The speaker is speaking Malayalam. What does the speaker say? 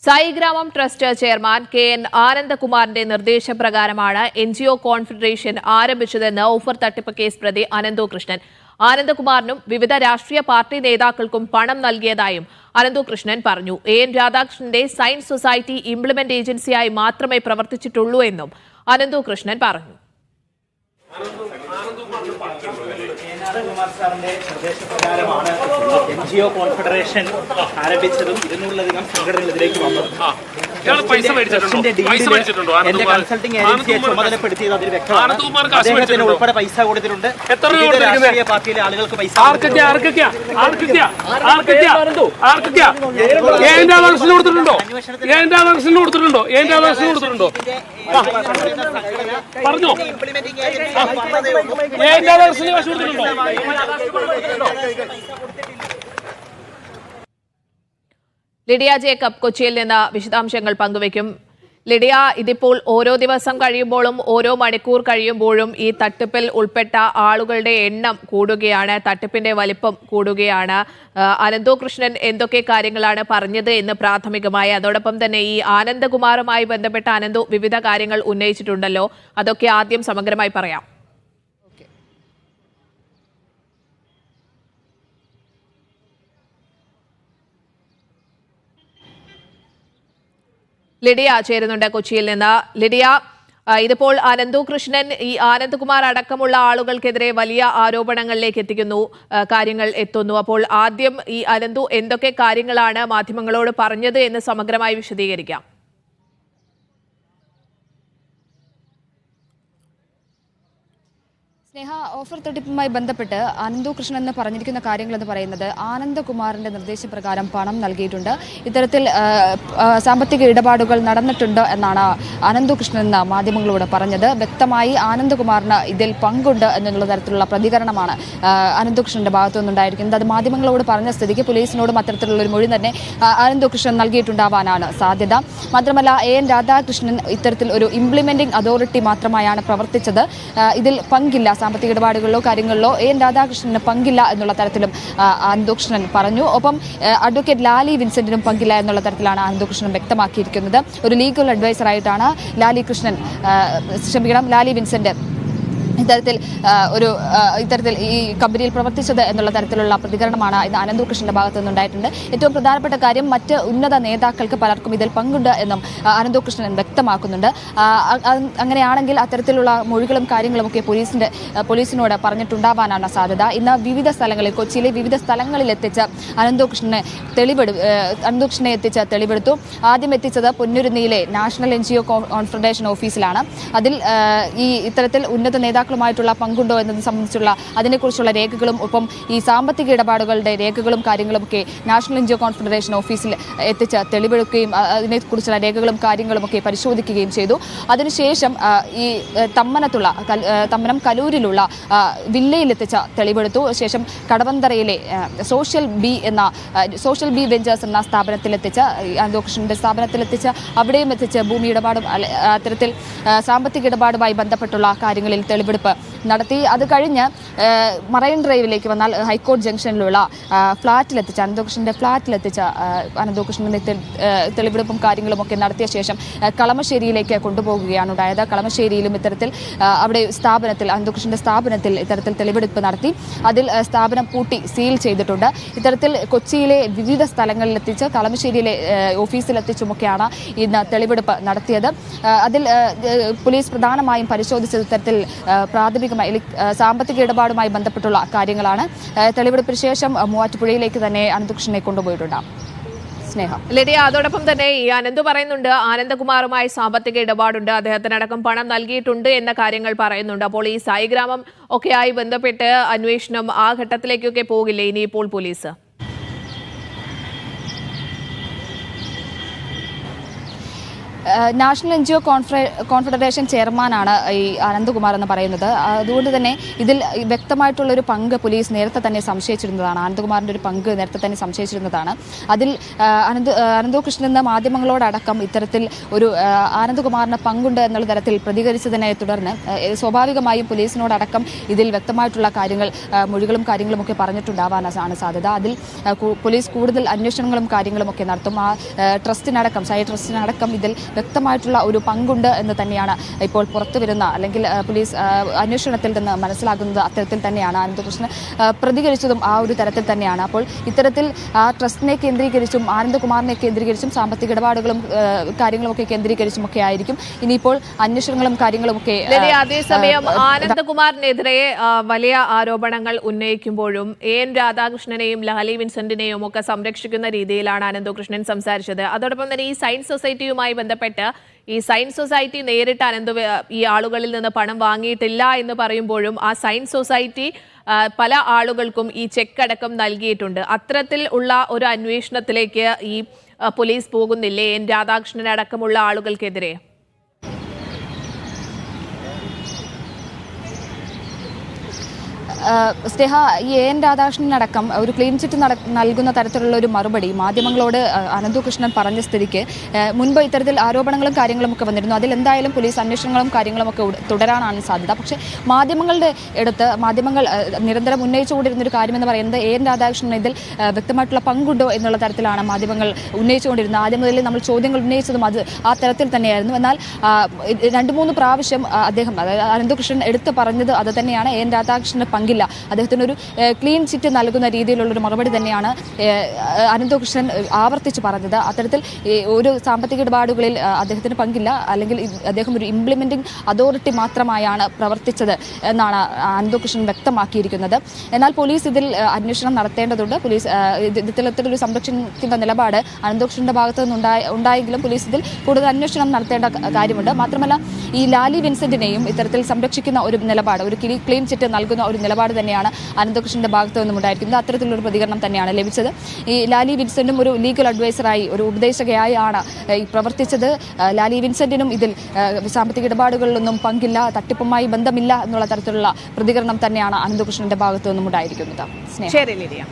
Saigramam trust chairman K N. ആനന്ദകുമാറിന്റെ നിർദ്ദേശപ്രകാരമാണ് NGO കോൺഫെഡറേഷൻ ആരംഭിച്ചതെന്ന് ഓഫർ തട്ടിപ്പ് കേസ് പ്രതി അനന്തു കൃഷ്ണൻ. ആനന്ദകുമാറിനും വിവിധ രാഷ്ട്രീയ പാർട്ടി നേതാക്കൾക്കും പണം നൽകിയതായും അനന്തു കൃഷ്ണൻ പറഞ്ഞു. AN രാധാകൃഷ്ണന്റെ സയൻസ് സൊസൈറ്റി ഇംപ്ലിമെന്റ് ഏജൻസിയായി മാത്രമേ പ്രവർത്തിച്ചിട്ടുള്ളൂ എന്നും അനന്തു കൃഷ്ണൻ പറഞ്ഞു. കുമാർ സാറിന്റെ നിർദ്ദേശപ്രകാരമാണ് NGO കോൺഫെഡറേഷൻ ആരംഭിച്ചതും 200-ലധികം സംഘടനകളിലേക്ക് വന്നത്. എന്റെ കൺസൾട്ടിംഗ് ഏജൻസിയെ ചുമതലപ്പെടുത്തിയത് അതിൽ വ്യക്തമാണ്. അദ്ദേഹത്തിന് ഉൾപ്പെടെ പൈസ കൊടുത്തിട്ടുണ്ട്. രാഷ്ട്രീയ പാർട്ടിയിലെ ആളുകൾക്ക് പൈസ പറഞ്ഞോ. ലിഡിയ ജേക്കബ് കൊച്ചിയിൽ നിന്ന് വിശദാംശങ്ങൾ പങ്കുവയ്ക്കും. ലിഡിയ, ഇതിപ്പോൾ ഓരോ ദിവസം കഴിയുമ്പോഴും ഓരോ മണിക്കൂർ കഴിയുമ്പോഴും ഈ തട്ടിപ്പിൽ ഉൾപ്പെട്ട ആളുകളുടെ എണ്ണം കൂടുകയാണ്, തട്ടിപ്പിന്റെ വലിപ്പം കൂടുകയാണ്. അനന്തു കൃഷ്ണൻ എന്തൊക്കെ കാര്യങ്ങളാണ് പറഞ്ഞത് എന്ന് പ്രാഥമികമായി, അതോടൊപ്പം തന്നെ ഈ ആനന്ദകുമാറുമായി ബന്ധപ്പെട്ട അനന്തു വിവിധ കാര്യങ്ങൾ ഉന്നയിച്ചിട്ടുണ്ടല്ലോ, അതൊക്കെ ആദ്യം സമഗ്രമായി പറയാം. ലിഡിയ ചേരുന്നുണ്ട് കൊച്ചിയിൽ നിന്ന്. ലിഡിയ, ഇതിപ്പോൾ അനന്തു കൃഷ്ണൻ ഈ ആനന്ദകുമാർ അടക്കമുള്ള ആളുകൾക്കെതിരെ വലിയ ആരോപണങ്ങളിലേക്ക് കാര്യങ്ങൾ എത്തുന്നു. അപ്പോൾ ആദ്യം ഈ അനന്തു എന്തൊക്കെ കാര്യങ്ങളാണ് മാധ്യമങ്ങളോട് പറഞ്ഞത് എന്ന് സമഗ്രമായി വിശദീകരിക്കാം. സ്നേഹ, ഓഫർ തട്ടിപ്പുമായി ബന്ധപ്പെട്ട് അനന്തു കൃഷ്ണൻ എന്ന് പറഞ്ഞിരിക്കുന്ന കാര്യങ്ങളെന്ന് പറയുന്നത് ആനന്ദകുമാറിന്റെ നിർദ്ദേശപ്രകാരം പണം നൽകിയിട്ടുണ്ട്, ഇത്തരത്തിൽ സാമ്പത്തിക ഇടപാടുകൾ നടന്നിട്ടുണ്ട് എന്നാണ് അനന്തു കൃഷ്ണൻ എന്ന മാധ്യമങ്ങളോട് പറഞ്ഞത്. വ്യക്തമായി ആനന്ദകുമാറിന് ഇതിൽ പങ്കുണ്ട് എന്നുള്ള തരത്തിലുള്ള പ്രതികരണമാണ് അനന്തു കൃഷ്ണന്റെ ഭാഗത്തു നിന്നുണ്ടായിരിക്കുന്നത്. അത് മാധ്യമങ്ങളോട് പറഞ്ഞ സ്ഥിതിക്ക് പോലീസിനോടും അത്തരത്തിലുള്ള ഒരു മൊഴി തന്നെ അനന്തു കൃഷ്ണൻ നൽകിയിട്ടുണ്ടാവാനാണ് സാധ്യത. മാത്രമല്ല, AN രാധാകൃഷ്ണൻ ഇത്തരത്തിൽ ഒരു ഇംപ്ലിമെന്റിംഗ് അതോറിറ്റി മാത്രമായാണ് പ്രവർത്തിച്ചത്. ഇതിൽ പങ്കില്ല, സാമ്പത്തിക ഇടപാടുകളിലോ കാര്യങ്ങളിലോ AN രാധാകൃഷ്ണന് പങ്കില്ല എന്നുള്ള തരത്തിലും അനന്തു കൃഷ്ണൻ പറഞ്ഞു. ഒപ്പം അഡ്വക്കേറ്റ് ലാലി വിൻസെന്റിനും പങ്കില്ല എന്നുള്ള തരത്തിലാണ് അനന്തു കൃഷ്ണൻ വ്യക്തമാക്കിയിരിക്കുന്നത്. ഒരു ലീഗൽ അഡ്വൈസറായിട്ടാണ് ലാലി വിൻസെന്റ് ഇത്തരത്തിൽ ഈ കമ്പനിയിൽ പ്രവർത്തിച്ചത് എന്നുള്ള തരത്തിലുള്ള പ്രതികരണമാണ് ഇന്ന് അനന്തു കൃഷ്ണന്റെ ഭാഗത്തു നിന്നുണ്ടായിട്ടുണ്ട്. ഏറ്റവും പ്രധാനപ്പെട്ട കാര്യം, മറ്റ് ഉന്നത നേതാക്കൾക്ക് പലർക്കും ഇതിൽ പങ്കുണ്ട് എന്നും അനന്തു കൃഷ്ണൻ വ്യക്തമാക്കുന്നുണ്ട്. അങ്ങനെയാണെങ്കിൽ അത്തരത്തിലുള്ള മൊഴികളും കാര്യങ്ങളും ഒക്കെ പോലീസിനോട് പറഞ്ഞിട്ടുണ്ടാവാനാണ് സാധ്യത. ഇന്ന് വിവിധ സ്ഥലങ്ങളിൽ, കൊച്ചിയിലെ വിവിധ സ്ഥലങ്ങളിൽ എത്തിച്ച് അനന്തു കൃഷ്ണനെ എത്തിച്ച് തെളിവെടുത്തു. ആദ്യം എത്തിച്ചത് പൊന്നുരുന്നിയിലെ നാഷണൽ NGO കോൺഫെഡറേഷൻ ഓഫീസിലാണ്. അതിൽ ഈ ഇത്തരത്തിൽ ഉന്നത നേതാക്കളുമായിട്ടുള്ള പങ്കുണ്ടോ എന്നത് സംബന്ധിച്ചുള്ള അതിനെക്കുറിച്ചുള്ള രേഖകളും ഒപ്പം ഈ സാമ്പത്തിക ഇടപാടുകളുടെ രേഖകളും കാര്യങ്ങളും ഒക്കെ നാഷണൽ NGO കോൺഫെഡറേഷൻ ഓഫീസിൽ എത്തിച്ച് തെളിവെടുക്കുകയും അതിനെക്കുറിച്ചുള്ള രേഖകളും കാര്യങ്ങളും ഒക്കെ പരിശോധിക്കുകയും ചെയ്തു. അതിനുശേഷം ഈ തമ്മനം കലൂരിലുള്ള വില്ലയിൽ എത്തിച്ച തെളിവെടുത്തു. ശേഷം കടവന്തറയിലെ സോഷ്യൽ ബി വെഞ്ചേഴ്സ് എന്ന സ്ഥാപനത്തിലെത്തിച്ച് അനന്തകൃഷ്ണന്റെ സ്ഥാപനത്തിലെത്തിച്ച് അവിടെയും എത്തിച്ച് ഭൂമി ഇടപാടും അത്തരത്തിൽ സാമ്പത്തിക ഇടപാടുമായി ബന്ധപ്പെട്ടുള്ള കാര്യങ്ങളിൽ തെളിവെടുപ്പ് നടത്തി. അത് കഴിഞ്ഞ് മറൈൻ ഡ്രൈവിലേക്ക് വന്നാൽ ഹൈക്കോടതി ജംഗ്ഷനിലുള്ള അനന്തകൃഷ്ണന്റെ ഫ്ളാറ്റിലെത്തിച്ച അനന്തകൃഷ്ണന്റെ തെളിവെടുപ്പും കാര്യങ്ങളും ഒക്കെ നടത്തിയ ശേഷം കളമശ്ശേരിയിലേക്ക് കൊണ്ടുപോകുകയാണ് ഉണ്ടായത്. കളമശ്ശേരിയിലും ഇത്തരത്തിൽ അവിടെ അനന്തകൃഷ്ണന്റെ സ്ഥാപനത്തിൽ ഇത്തരത്തിൽ തെളിവെടുപ്പ് നടത്തി. അതിൽ സ്ഥാപനം പൂട്ടി സീൽ ചെയ്തിട്ടുണ്ട്. ഇത്തരത്തിൽ കൊച്ചിയിലെ വിവിധ സ്ഥലങ്ങളിലെത്തിച്ച് കളമശ്ശേരിയിലെ ഓഫീസിലെത്തിച്ചുമൊക്കെയാണ് ഇന്ന് തെളിവെടുപ്പ് നടത്തിയത്. അതിൽ പോലീസ് പ്രധാനമായും പരിശോധിച്ചത് ഇത്തരത്തിൽ പ്രാഥമികമായി സാമ്പത്തിക ഇടപാടുമായി ബന്ധപ്പെട്ടുള്ള കാര്യങ്ങളാണ്. തെളിവെടുപ്പിന് ശേഷം മൂവാറ്റുപുഴയിലേക്ക് തന്നെ അനന്തകൃഷ്ണനെ കൊണ്ടുപോയിട്ടുണ്ട്. ലിഡിയ, അതോടൊപ്പം തന്നെ ഈ അനന്തു പറയുന്നുണ്ട് ആനന്ദകുമാറുമായി സാമ്പത്തിക ഇടപാടുണ്ട്, അദ്ദേഹത്തിനടക്കം പണം നൽകിയിട്ടുണ്ട് എന്ന കാര്യങ്ങൾ പറയുന്നുണ്ട്. അപ്പോൾ ഈ സായിഗ്രാമം ഒക്കെയായി ബന്ധപ്പെട്ട് അന്വേഷണം ആ ഘട്ടത്തിലേക്കൊക്കെ പോകില്ലേ ഇനിയിപ്പോൾ പോലീസ്? നാഷണൽ NGO കോൺഫെഡറേഷൻ ചെയർമാനാണ് ഈ അനന്തകുമാർ എന്ന് പറയുന്നത്. അതുകൊണ്ട് തന്നെ ഇതിൽ വ്യക്തമായിട്ടുള്ളൊരു പങ്ക് പോലീസ് നേരത്തെ തന്നെ സംശയിച്ചിരുന്നതാണ്. അനന്തകുമാറിൻ്റെ ഒരു പങ്ക് നേരത്തെ തന്നെ സംശയിച്ചിരുന്നതാണ്. അതിൽ അനന്തകൃഷ്ണൻ എന്ന മാധ്യമങ്ങളോടടക്കം ഇത്തരത്തിൽ ഒരു അനന്തകുമാറിന് പങ്കുണ്ട് എന്നുള്ള തരത്തിൽ പ്രതികരിച്ചതിനെ തുടർന്ന് സ്വാഭാവികമായും പോലീസിനോടടക്കം ഇതിൽ വ്യക്തമായിട്ടുള്ള കാര്യങ്ങൾ മൊഴികളും കാര്യങ്ങളുമൊക്കെ പറഞ്ഞിട്ടുണ്ടാവാനാണ് സാധ്യത. അതിൽ പോലീസ് കൂടുതൽ അന്വേഷണങ്ങളും കാര്യങ്ങളുമൊക്കെ നടത്തും. ആ ട്രസ്റ്റിനടക്കം സൈ ട്രസ്റ്റിനടക്കം ഇതിൽ വ്യക്തമായിട്ടുള്ള ഒരു പങ്കുണ്ട് എന്ന് തന്നെയാണ് ഇപ്പോൾ പുറത്തു വരുന്ന അല്ലെങ്കിൽ പോലീസ് അന്വേഷണത്തിൽ നിന്ന് മനസ്സിലാകുന്നത്. അത്തരത്തിൽ തന്നെയാണ് അനന്തകൃഷ്ണൻ പ്രതികരിച്ചതും ആ ഒരു തരത്തിൽ തന്നെയാണ്. അപ്പോൾ ഇത്തരത്തിൽ ആ ട്രസ്റ്റിനെ കേന്ദ്രീകരിച്ചും ആനന്ദകുമാറിനെ കേന്ദ്രീകരിച്ചും സാമ്പത്തിക ഇടപാടുകളും കാര്യങ്ങളുമൊക്കെ കേന്ദ്രീകരിച്ചും ഒക്കെ ആയിരിക്കും ഇനിയിപ്പോൾ അന്വേഷണങ്ങളും കാര്യങ്ങളും ഒക്കെ. അതേസമയം ആനന്ദകുമാറിനെതിരെ വലിയ ആരോപണങ്ങൾ ഉന്നയിക്കുമ്പോഴും AN രാധാകൃഷ്ണനെയും ലാലി വിൻസെന്റിനെയും ഒക്കെ സംരക്ഷിക്കുന്ന രീതിയിലാണ് അനന്തകൃഷ്ണൻ സംസാരിച്ചത്. അതോടൊപ്പം തന്നെ ഈ സയൻസ് സൊസൈറ്റിയുമായി ബന്ധപ്പെട്ട് ഈ സയൻസ് സൊസൈറ്റി നേരിട്ട് ഈ ആളുകളിൽ നിന്ന് പണം വാങ്ങിയിട്ടില്ല എന്ന് പറയുമ്പോഴും ആ സയൻസ് സൊസൈറ്റി പല ആളുകൾക്കും ഈ ചെക്ക് അടക്കം നൽകിയിട്ടുണ്ട്. അത്തരത്തിൽ ഉള്ള ഒരു അന്വേഷണത്തിലേക്ക് ഈ പോലീസ് പോകുന്നില്ലേ AN രാധാകൃഷ്ണൻ അടക്കമുള്ള ആളുകൾക്കെതിരെ? സ്നേഹ, ഈ AN രാധാകൃഷ്ണനടക്കം ഒരു ക്ലീൻ ചിറ്റ് നൽകുന്ന തരത്തിലുള്ള ഒരു മറുപടി മാധ്യമങ്ങളോട് അനന്തകൃഷ്ണൻ പറഞ്ഞ സ്ഥിതിക്ക് മുൻപ് ഇത്തരത്തിൽ ആരോപണങ്ങളും കാര്യങ്ങളും ഒക്കെ വന്നിരുന്നു. അതിൽ എന്തായാലും പോലീസ് അന്വേഷണങ്ങളും കാര്യങ്ങളും ഒക്കെ തുടരാനാണ് സാധ്യത. പക്ഷേ മാധ്യമങ്ങളുടെ അടുത്ത് മാധ്യമങ്ങൾ നിരന്തരം ഉന്നയിച്ചുകൊണ്ടിരുന്നൊരു കാര്യമെന്ന് പറയുന്നത് AN രാധാകൃഷ്ണൻ ഇതിൽ വ്യക്തമായിട്ടുള്ള പങ്കുണ്ടോ എന്നുള്ള തരത്തിലാണ് മാധ്യമങ്ങൾ ഉന്നയിച്ചുകൊണ്ടിരുന്നത്. ആദ്യം മുതൽ നമ്മൾ ചോദ്യങ്ങൾ ഉന്നയിച്ചതും അത് ആ തരത്തിൽ തന്നെയായിരുന്നു. എന്നാൽ 2-3 പ്രാവശ്യം അദ്ദേഹം അതായത് അനന്തകൃഷ്ണൻ എടുത്ത് പറഞ്ഞത് അത് തന്നെയാണ്. AN രാധാകൃഷ്ണന് പങ്കില്ല. അദ്ദേഹത്തിനൊരു ക്ലീൻ ചിറ്റ് നൽകുന്ന രീതിയിലുള്ളൊരു മറുപടി തന്നെയാണ് അനന്തകൃഷ്ണൻ ആവർത്തിച്ച് പറഞ്ഞത്. അത്തരത്തിൽ ഒരു സാമ്പത്തിക ഇടപാടുകളിൽ അദ്ദേഹത്തിന് പങ്കില്ല, അല്ലെങ്കിൽ അദ്ദേഹം ഒരു ഇംപ്ലിമെന്റിംഗ് അതോറിറ്റി മാത്രമായാണ് പ്രവർത്തിച്ചത് എന്നാണ് അനന്തകൃഷ്ണൻ വ്യക്തമാക്കിയിരിക്കുന്നത്. എന്നാൽ പോലീസ് ഇതിൽ അന്വേഷണം നടത്തേണ്ടതുണ്ട്. പോലീസ് ഇത്തരത്തിലൊരു സംരക്ഷിക്കുന്ന നിലപാട് അനന്തകൃഷ്ണന്റെ ഭാഗത്തു നിന്ന് ഉണ്ടായെങ്കിലും പോലീസ് ഇതിൽ കൂടുതൽ അന്വേഷണം നടത്തേണ്ട കാര്യമുണ്ട്. മാത്രമല്ല ഈ ലാലി വിൻസെന്റിനെയും ഇത്തരത്തിൽ സംരക്ഷിക്കുന്ന ഒരു നിലപാട്, ഒരു ക്ലീൻ ചിറ്റ് നൽകുന്ന ഒരു നിലപാട് തന്നെയാണ് അനന്തകൃഷ്ണന്റെ ഭാഗത്തു നിന്നും ഉണ്ടായിരിക്കുന്നത്. അത്തരത്തിലൊരു പ്രതികരണം തന്നെയാണ് ലഭിച്ചത്. ഈ ലാലി വിൻസെന്റും ഒരു ലീഗൽ അഡ്വൈസറായി, ഒരു ഉപദേശകയായാണ് പ്രവർത്തിച്ചത്. ലാലി വിൻസെന്റിനും ഇതിൽ സാമ്പത്തിക ഇടപാടുകളിലൊന്നും പങ്കില്ല, തട്ടിപ്പുമായി ബന്ധമില്ല എന്നുള്ള തരത്തിലുള്ള പ്രതികരണം തന്നെയാണ് അനന്തകൃഷ്ണന്റെ ഭാഗത്തു നിന്നും ഉണ്ടായിരിക്കുന്നത്. ശരി ലിഡിയ.